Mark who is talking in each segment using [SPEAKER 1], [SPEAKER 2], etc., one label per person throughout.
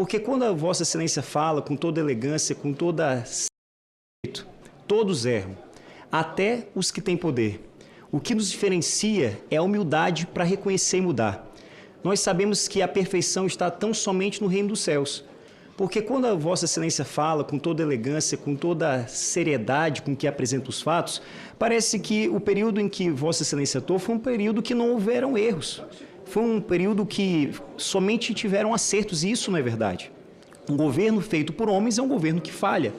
[SPEAKER 1] Porque quando a Vossa Excelência fala com toda elegância, com toda... todos erram, até os que têm poder. O que nos diferencia é a humildade para reconhecer e mudar. Nós sabemos que a perfeição está tão somente no reino dos céus. Porque quando a Vossa Excelência fala com toda elegância, com toda seriedade com que apresenta os fatos, parece que o período em que Vossa Excelência atuou foi um período que não houveram erros. Foi um período que somente tiveram acertos, e isso não é verdade. Um governo feito por homens é um governo que falha.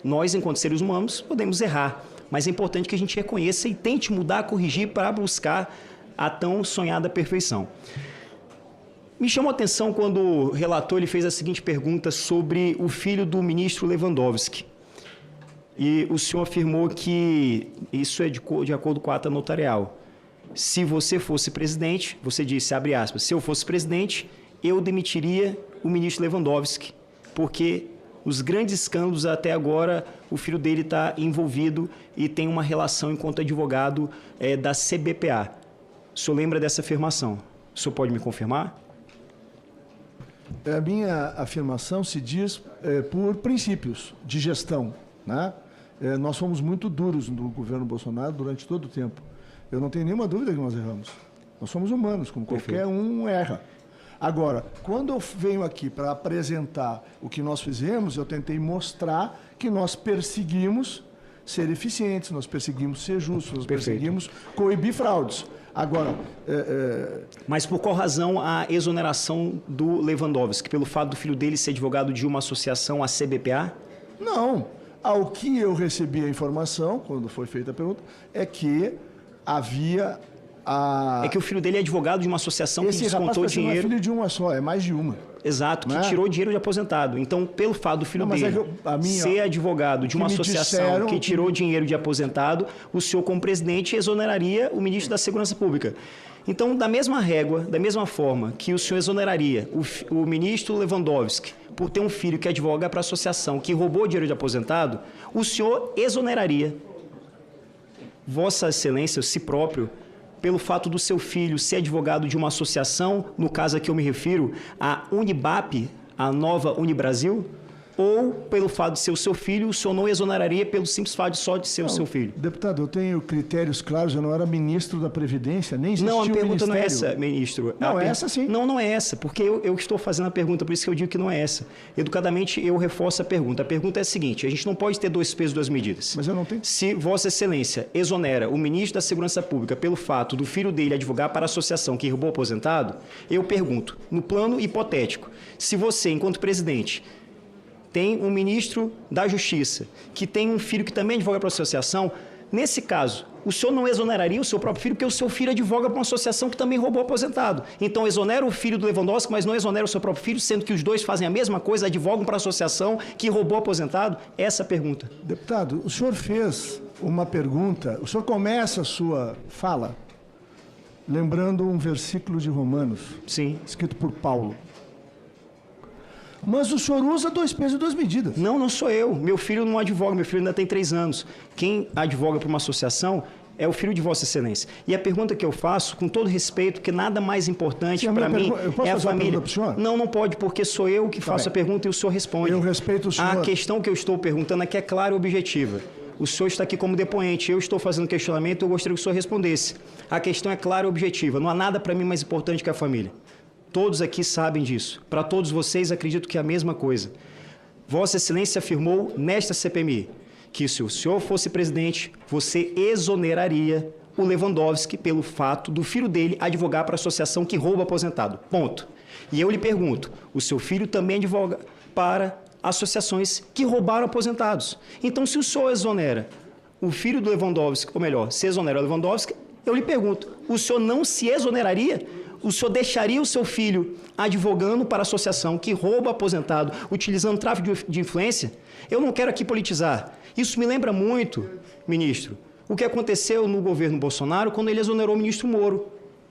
[SPEAKER 1] Nós, enquanto seres humanos, podemos errar, mas é importante que a gente reconheça e tente mudar, corrigir para buscar a tão sonhada perfeição. Me chamou a atenção quando o relator ele fez a seguinte pergunta sobre o filho do ministro Lewandowski. E o senhor afirmou que isso é de acordo com a ata notarial. Se você fosse presidente, você disse, abre aspas, se eu fosse presidente, eu demitiria o ministro Lewandowski, porque os grandes escândalos até agora, o filho dele está envolvido e tem uma relação enquanto advogado da CBPA. O senhor lembra dessa afirmação? O senhor pode me confirmar?
[SPEAKER 2] A minha afirmação se diz por princípios de gestão, né? Nós fomos muito duros no governo Bolsonaro durante todo o tempo. Eu não tenho nenhuma dúvida que nós erramos. Nós somos humanos, como qualquer um erra. Agora, quando eu venho aqui para apresentar o que nós fizemos, eu tentei mostrar que nós perseguimos ser eficientes, nós perseguimos ser justos, nós perseguimos coibir fraudes. Agora...
[SPEAKER 1] Mas por qual razão a exoneração do Lewandowski? Pelo fato do filho dele ser advogado de uma associação, a CBPA?
[SPEAKER 2] Não. Ao que eu recebi a informação, quando foi feita a pergunta, é que havia...
[SPEAKER 1] É que o filho dele é advogado de uma associação que descontou dinheiro...
[SPEAKER 2] Não é filho de uma só, é mais de uma.
[SPEAKER 1] Exato, que tirou dinheiro de aposentado. Então, pelo fato do filho dele ser advogado de uma associação que tirou dinheiro de aposentado, o senhor, como presidente, exoneraria o ministro da Segurança Pública. Então, da mesma régua, da mesma forma que o senhor exoneraria o ministro Lewandowski por ter um filho que advoga para a associação que roubou dinheiro de aposentado, o senhor exoneraria Vossa Excelência, si próprio, pelo fato do seu filho ser advogado de uma associação, no caso a que eu me refiro, a Unibap, a nova Unibrasil, ou pelo fato de ser o seu filho, o senhor não exoneraria pelo simples fato de só de ser o seu filho?
[SPEAKER 2] Deputado, eu tenho critérios claros, eu não era ministro da Previdência, nem existia o ministério.
[SPEAKER 1] Não, a pergunta não é essa, ministro.
[SPEAKER 2] Não, é essa sim.
[SPEAKER 1] Não, não é essa, porque eu estou fazendo a pergunta, por isso que eu digo que não é essa. Educadamente, eu reforço a pergunta. A pergunta é a seguinte, a gente não pode ter dois pesos, duas medidas.
[SPEAKER 2] Mas eu não tenho.
[SPEAKER 1] Se Vossa Excelência exonera o ministro da Segurança Pública pelo fato do filho dele advogar para a associação que roubou aposentado, eu pergunto, no plano hipotético, se você, enquanto presidente, tem um ministro da Justiça, que tem um filho que também advoga para a associação, nesse caso, o senhor não exoneraria o seu próprio filho, porque o seu filho advoga para uma associação que também roubou aposentado. Então, exonera o filho do Lewandowski, mas não exonera o seu próprio filho, sendo que os dois fazem a mesma coisa, advogam para a associação que roubou aposentado? Essa é a pergunta.
[SPEAKER 2] Deputado, o senhor fez uma pergunta, o senhor começa a sua fala lembrando um versículo de Romanos,
[SPEAKER 1] sim,
[SPEAKER 2] escrito por Paulo. Mas o senhor usa dois pesos e duas medidas.
[SPEAKER 1] Não, não sou eu. Meu filho não advoga, meu filho ainda tem 3 anos. Quem advoga para uma associação é o filho de Vossa Excelência. E a pergunta que eu faço, com todo respeito, que nada mais importante para mim é a família. Não, não pode, porque sou eu que faço a pergunta e o senhor responde.
[SPEAKER 2] Eu respeito o senhor.
[SPEAKER 1] A questão que eu estou perguntando aqui é clara e objetiva. O senhor está aqui como depoente, eu estou fazendo questionamento, eu gostaria que o senhor respondesse. A questão é clara e objetiva. Não há nada para mim mais importante que a família. Todos aqui sabem disso. Para todos vocês, acredito que é a mesma coisa. Vossa Excelência afirmou nesta CPMI que se o senhor fosse presidente, você exoneraria o Lewandowski pelo fato do filho dele advogar para a associação que rouba aposentado. Ponto. E eu lhe pergunto, o seu filho também advoga para associações que roubaram aposentados. Então, se o senhor exonera o filho do Lewandowski, ou melhor, se exonera o Lewandowski, eu lhe pergunto, o senhor não se exoneraria? O senhor deixaria o seu filho advogando para a associação que rouba aposentado, utilizando tráfico de influência? Eu não quero aqui politizar. Isso me lembra muito, ministro, o que aconteceu no governo Bolsonaro quando ele exonerou o ministro Moro,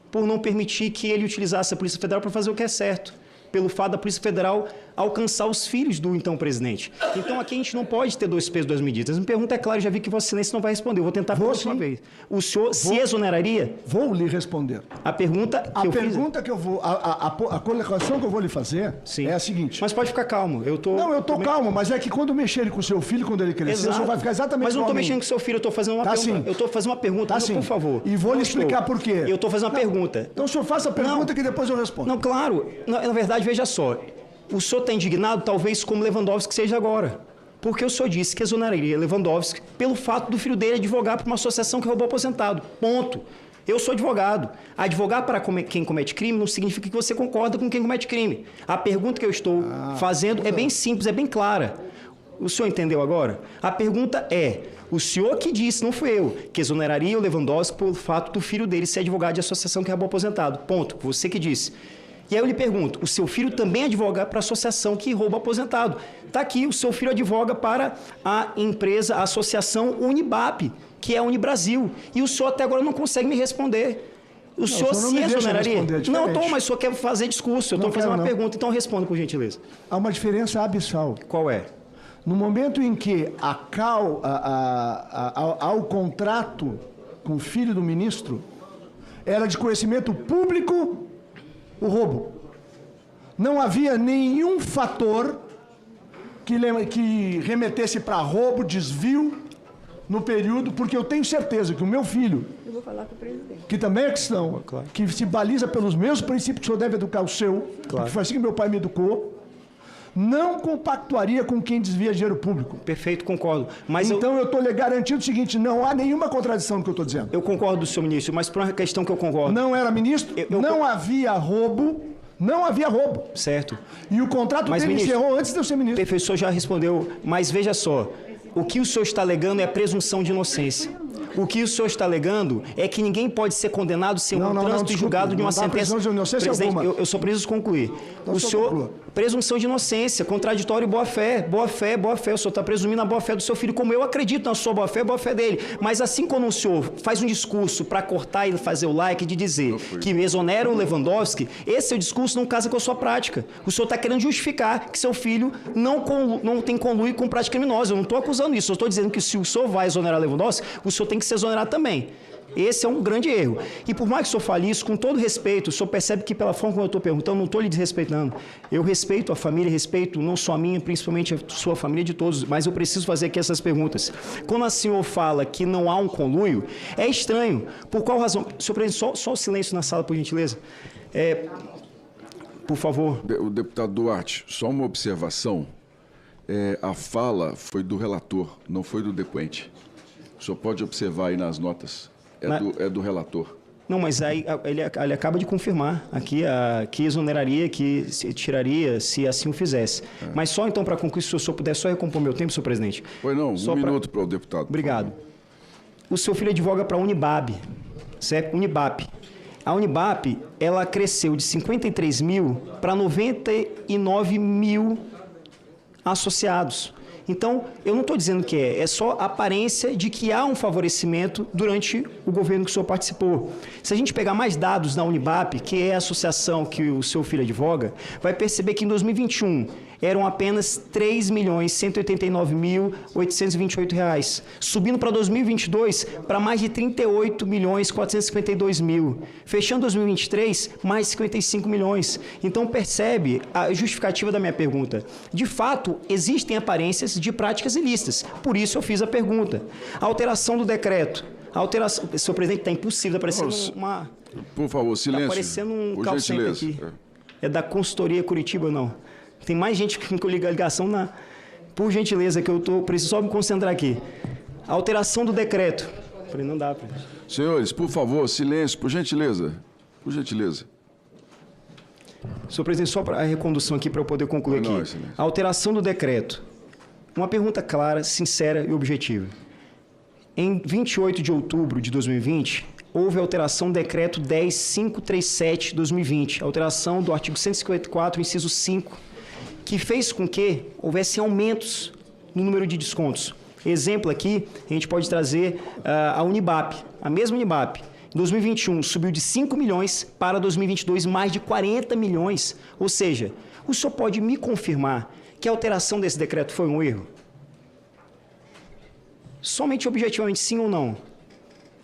[SPEAKER 1] por não permitir que ele utilizasse a Polícia Federal para fazer o que é certo. pelo fato da Polícia Federal alcançar os filhos do então presidente. Então aqui a gente não pode ter dois pesos, duas medidas. Me pergunta é clara, já vi que Vossa Excelência não vai responder. Eu vou tentar pela última vez. O senhor se exoneraria?
[SPEAKER 2] Vou lhe responder.
[SPEAKER 1] A pergunta que eu fiz...
[SPEAKER 2] A colocação que eu vou lhe fazer é a seguinte.
[SPEAKER 1] Mas pode ficar calmo.
[SPEAKER 2] Não, eu estou calmo, mas é que quando mexer com o seu filho, quando ele crescer, o senhor vai ficar exatamente
[SPEAKER 1] Mas eu não estou
[SPEAKER 2] igualmente.
[SPEAKER 1] mexendo com o seu filho, eu estou fazendo uma pergunta.
[SPEAKER 2] Sim.
[SPEAKER 1] Eu estou fazendo uma pergunta, por favor.
[SPEAKER 2] E vou lhe explicar por quê.
[SPEAKER 1] Eu estou fazendo uma pergunta.
[SPEAKER 2] Então o senhor faça a pergunta que depois eu respondo.
[SPEAKER 1] Não, claro. Na verdade, veja só. O senhor está indignado, talvez como Lewandowski seja agora. Porque o senhor disse que exoneraria Lewandowski pelo fato do filho dele advogar para uma associação que roubou aposentado. Ponto. Eu sou advogado. Advogar para quem comete crime não significa que você concorda com quem comete crime. A pergunta que eu estou fazendo é bem simples, é bem clara. O senhor entendeu agora? A pergunta é, o senhor que disse, não fui eu, que exoneraria o Lewandowski pelo fato do filho dele ser advogado de associação que roubou aposentado. Ponto. Você que disse. E aí eu lhe pergunto, o seu filho também advoga para a associação que rouba aposentado. Está aqui, o seu filho advoga para a empresa, a associação Unibap, que é a Unibrasil. E o senhor até agora não consegue me responder. O senhor se exoneraria? Não, mas o senhor quer fazer discurso, eu estou fazendo uma pergunta, então responda, por gentileza.
[SPEAKER 2] Há uma diferença abissal.
[SPEAKER 1] Qual é?
[SPEAKER 2] No momento em que ao contrato com o filho do ministro, era de conhecimento público o roubo. Não havia nenhum fator que remetesse para roubo, desvio, no período, porque eu tenho certeza que o meu filho,
[SPEAKER 3] eu vou falar com o presidente,
[SPEAKER 2] que também é cristão,
[SPEAKER 1] claro,
[SPEAKER 2] que se baliza pelos mesmos princípios que o senhor deve educar o seu,
[SPEAKER 1] claro,
[SPEAKER 2] porque foi assim que meu pai me educou, não compactuaria com quem desvia dinheiro público.
[SPEAKER 1] Perfeito, concordo. Mas
[SPEAKER 2] então eu estou lhe garantindo o seguinte, não há nenhuma contradição no que eu estou dizendo.
[SPEAKER 1] Eu concordo, senhor ministro, mas por uma questão que eu concordo.
[SPEAKER 2] Não era ministro, não havia roubo, não havia roubo.
[SPEAKER 1] Certo.
[SPEAKER 2] E o contrato dele encerrou antes de eu ser ministro.
[SPEAKER 1] Perfeito, o senhor já respondeu, mas veja só, o que o senhor está alegando é a presunção de inocência. O que o senhor está alegando é que ninguém pode ser condenado sem um trânsito e julgado de uma sentença. Presidente, eu só preciso concluir. O senhor, presunção de inocência, contraditório e boa-fé. Boa-fé, boa-fé. O senhor está presumindo a boa-fé do seu filho, como eu acredito na sua boa-fé dele. Mas assim como o senhor faz um discurso para cortar e fazer o like de dizer que exonera o Lewandowski, esse seu discurso não casa com a sua prática. O senhor está querendo justificar que seu filho não tem conluio com prática criminosa. Eu não estou acusando isso. Eu estou dizendo que se o senhor vai exonerar Lewandowski, o senhor tem que se exonerar também. Esse é um grande erro. E por mais que o senhor fale isso, com todo respeito, o senhor percebe que pela forma como eu estou perguntando, não estou lhe desrespeitando. Eu respeito a família, respeito não só a minha, principalmente a sua família, de todos, mas eu preciso fazer aqui essas perguntas. Quando a senhora fala que não há um conluio, é estranho. Por qual razão? Senhor presidente, só o silêncio na sala, por gentileza. Por favor.
[SPEAKER 4] O deputado Duarte, só uma observação. A fala foi do relator, não foi do depoente. O senhor pode observar aí nas notas. É do relator.
[SPEAKER 1] Não, mas aí ele acaba de confirmar aqui que exoneraria, que tiraria, se assim o fizesse. Mas só então, para concluir, se o senhor puder só recompor meu tempo, senhor presidente.
[SPEAKER 4] Pois não, um minuto para o deputado.
[SPEAKER 1] Obrigado. O seu filho advoga para a Unibap, certo? Unibap. A Unibap, ela cresceu de 53 mil para 99 mil associados. Então, eu não estou dizendo que é só aparência de que há um favorecimento durante o governo que o senhor participou. Se a gente pegar mais dados da Unibap, que é a associação que o seu filho advoga, vai perceber que em 2021 eram apenas R$ 3.189.828, subindo para 2022 para mais de R$ 38.452.000, fechando 2023 mais 55 milhões. Então percebe a justificativa da minha pergunta. De fato, existem aparências de práticas ilícitas, por isso eu fiz a pergunta. A alteração do decreto. Senhor presidente, está impossível, está parecendo uma...
[SPEAKER 4] Por favor, silêncio.
[SPEAKER 1] Está parecendo um call center aqui. É da consultoria Curitiba, não? Tem mais gente com ligação na... Por gentileza, que eu preciso só me concentrar aqui. A alteração do decreto. Falei, não dá, presidente.
[SPEAKER 4] Senhores, por favor, silêncio, por gentileza. Por gentileza.
[SPEAKER 1] Senhor presidente, só para a recondução aqui, para eu poder concluir aqui. A alteração do decreto. Uma pergunta clara, sincera e objetiva. Em 28 de outubro de 2020, houve a alteração do decreto 10.537 de 2020, alteração do artigo 154, inciso 5, que fez com que houvesse aumentos no número de descontos. Exemplo aqui, a gente pode trazer a Unibap, a mesma Unibap. 2021 subiu de 5 milhões para 2022 mais de 40 milhões. Ou seja, o senhor pode me confirmar que a alteração desse decreto foi um erro? Somente objetivamente sim ou não?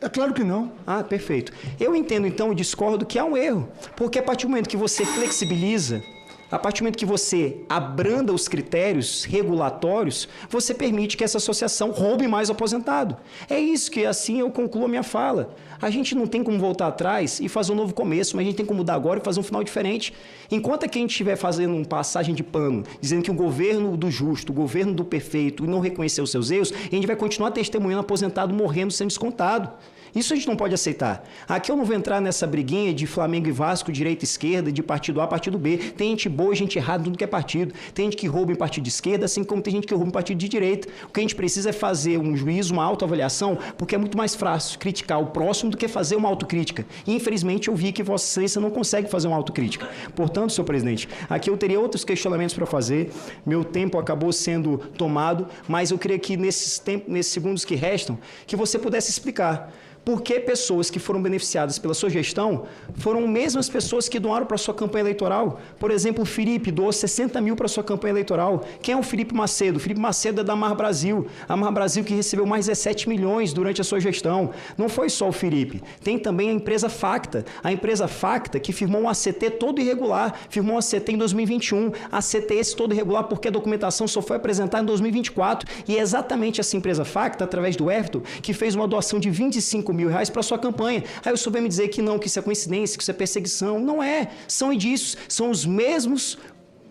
[SPEAKER 2] É claro que não.
[SPEAKER 1] Ah, perfeito. Eu entendo então e discordo que há um erro, porque a partir do momento que você flexibiliza, a partir do momento que você abranda os critérios regulatórios, você permite que essa associação roube mais o aposentado. É isso que, assim, eu concluo a minha fala. A gente não tem como voltar atrás e fazer um novo começo, mas a gente tem como mudar agora e fazer um final diferente. Enquanto que a gente estiver fazendo uma passagem de pano, dizendo que o governo do justo, o governo do perfeito, não reconheceu os seus erros, a gente vai continuar testemunhando aposentado morrendo sendo descontado. Isso a gente não pode aceitar. Aqui eu não vou entrar nessa briguinha de Flamengo e Vasco, direita e esquerda, de partido A, partido B. Tem gente boa e gente errada em tudo que é partido. Tem gente que rouba em partido de esquerda, assim como tem gente que rouba em partido de direita. O que a gente precisa é fazer um juízo, uma autoavaliação, porque é muito mais fácil criticar o próximo do que fazer uma autocrítica. E, infelizmente, eu vi que Vossa Excelência não consegue fazer uma autocrítica. Portanto, senhor presidente, aqui eu teria outros questionamentos para fazer. Meu tempo acabou sendo tomado, mas eu queria que nesses segundos que restam, que você pudesse explicar por que pessoas que foram beneficiadas pela sua gestão foram mesmas pessoas que doaram para a sua campanha eleitoral. Por exemplo, o Felipe doou 60 mil para a sua campanha eleitoral. Quem é o Felipe Macedo? O Felipe Macedo é da Mar Brasil. A Mar Brasil que recebeu mais 17 milhões durante a sua gestão. Não foi só o Felipe. Tem também a empresa Facta. A empresa Facta que firmou um ACT todo irregular. Firmou um ACT em 2021. ACT esse todo irregular porque a documentação só foi apresentada em 2024. E é exatamente essa empresa Facta, através do Everton, que fez uma doação de 25 mil reais para sua campanha. Aí o senhor vem me dizer que não, que isso é coincidência, que isso é perseguição. Não é. São indícios. São os mesmos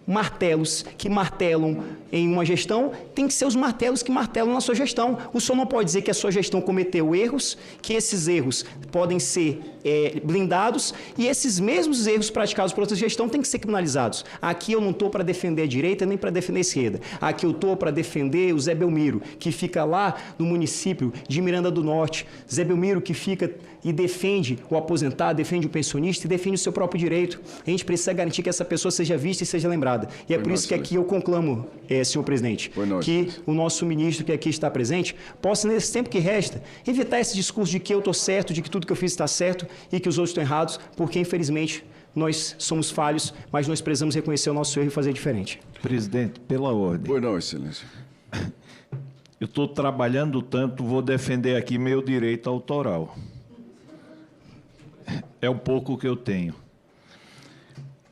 [SPEAKER 1] martelos que martelam em uma gestão, tem que ser os martelos que martelam na sua gestão. O senhor não pode dizer que a sua gestão cometeu erros, que esses erros podem ser blindados e esses mesmos erros praticados por outra gestão têm que ser criminalizados. Aqui eu não estou para defender a direita nem para defender a esquerda. Aqui eu estou para defender o Zé Belmiro, que fica lá no município de Miranda do Norte. Zé Belmiro que fica e defende o aposentado, defende o pensionista e defende o seu próprio direito. A gente precisa garantir que essa pessoa seja vista e seja lembrada. E é por isso que aqui eu conclamo, senhor presidente, que o nosso ministro que aqui está presente possa, nesse tempo que resta, evitar esse discurso de que eu estou certo, de que tudo que eu fiz está certo e que os outros estão errados, porque, infelizmente, nós somos falhos, mas nós precisamos reconhecer o nosso erro e fazer diferente.
[SPEAKER 3] Presidente, pela ordem.
[SPEAKER 4] Pois não, Excelência.
[SPEAKER 3] Eu estou trabalhando tanto, vou defender aqui meu direito autoral. É um pouco que eu tenho.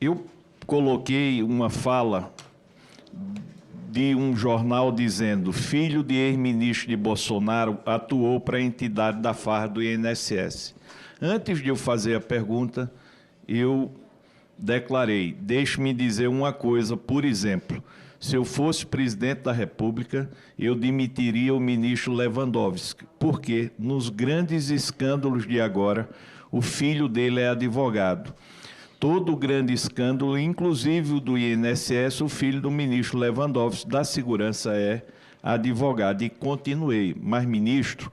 [SPEAKER 3] Eu coloquei uma fala de um jornal dizendo: filho de ex-ministro de Bolsonaro atuou para a entidade da farra do INSS. Antes de eu fazer a pergunta, eu declarei: deixe-me dizer uma coisa, por exemplo, se eu fosse presidente da República, eu demitiria o ministro Lewandowski, porque nos grandes escândalos de agora, o filho dele é advogado. Todo o grande escândalo, inclusive o do INSS, o filho do ministro Lewandowski da Segurança é advogado. E continuei: mas, ministro,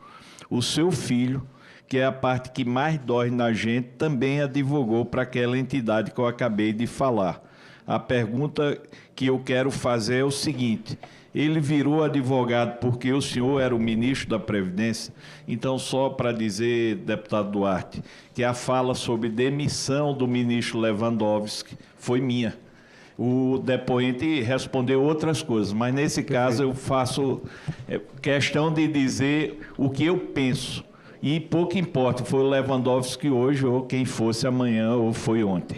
[SPEAKER 3] o seu filho, que é a parte que mais dói na gente, também advogou para aquela entidade que eu acabei de falar. A pergunta que eu quero fazer é o seguinte: ele virou advogado porque o senhor era o ministro da Previdência? Então, só para dizer, deputado Duarte, que a fala sobre demissão do ministro Lewandowski foi minha. O depoente respondeu outras coisas, mas nesse caso eu faço questão de dizer o que eu penso. E pouco importa, foi o Lewandowski hoje ou quem fosse amanhã ou foi ontem.